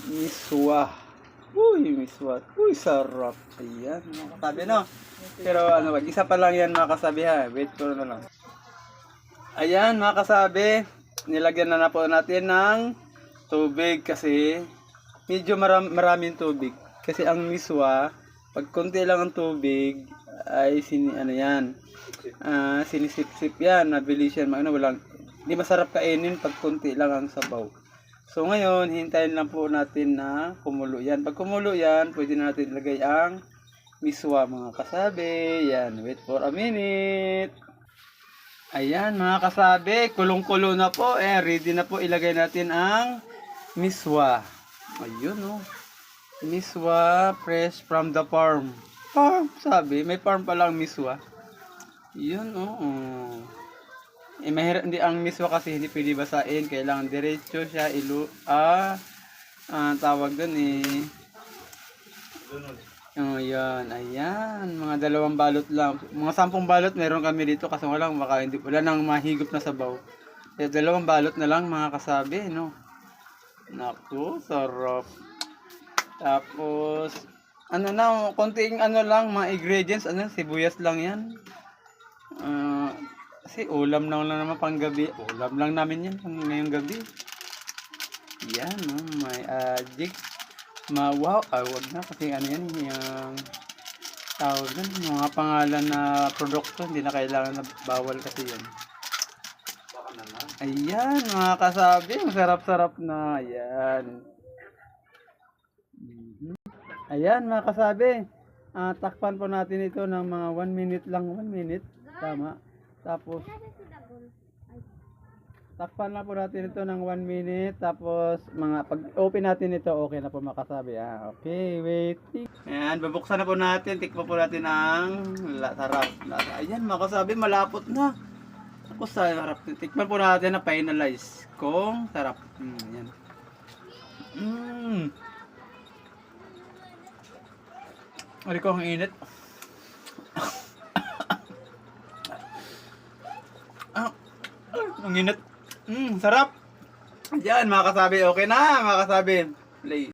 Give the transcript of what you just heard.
miswa. Uy, miswa. Uy, sarap. Ayan, mga kasabi, no? Pero ano, isa pa lang yan, mga kasabi, ha? Wait ko na lang. Ayan, mga kasabi, nilagyan na po natin ng tubig kasi medyo maraming tubig. Kasi ang miswa, pag konti lang ang tubig, ay sinisip-sip yan, mabilis yan, hindi masarap kainin pag konti lang ang sabaw. So ngayon, hintayin lang po natin na kumulo yan. Pag kumulo yan, pwede na natin ilagay ang miswa, mga kasabi. Yan, wait for a minute. Ayan, mga kasabi, kulong-kulo na po. Ready na po ilagay natin ang miswa. Ayun, oh. Miswa fresh from the farm. Farm, sabi. May farm palang miswa. Yun, oh. Mahirap, hindi ang miswa kasi hindi pwede basain. Kailangan diretso siya tawag dun Oh, yan. Ayan. Mga 2 balot lang. Mga 10 balot meron kami dito kasi wala nang mahigop na sabaw. Kaya 2 balot na lang, mga kasabi, no? Naku, sarap. Tapos, konting lang, mga ingredients, sibuyas lang yan. Kasi ulam lang naman pang gabi. Ulam lang namin yan ngayong gabi. Yan, no? May adik. Wow, wag na kasi yan, yung tawag dun, mga pangalan na produkto, hindi na kailangan na bawal kasi yan. Ayan, mga kasabi, ang sarap-sarap na. Ayan. Ayan, mga kasabi, takpan po natin ito ng mga 1 minute lang, 1 minute, tama. Tapos, takpan lang po natin ito ng 1 minute. Tapos, pag open natin ito, okay na po, mga kasabi. Okay, wait. Ayan, babuksan na po natin. Tikman po natin ang sarap. Ayan, mga kasabi, malapot na. Ako sarap. Tikman po natin na finalize kung sarap. Ayan. Ari ko, ang init. Ang init. Sarap. Yan, mga kasabi. Okay na, mga kasabi. Play.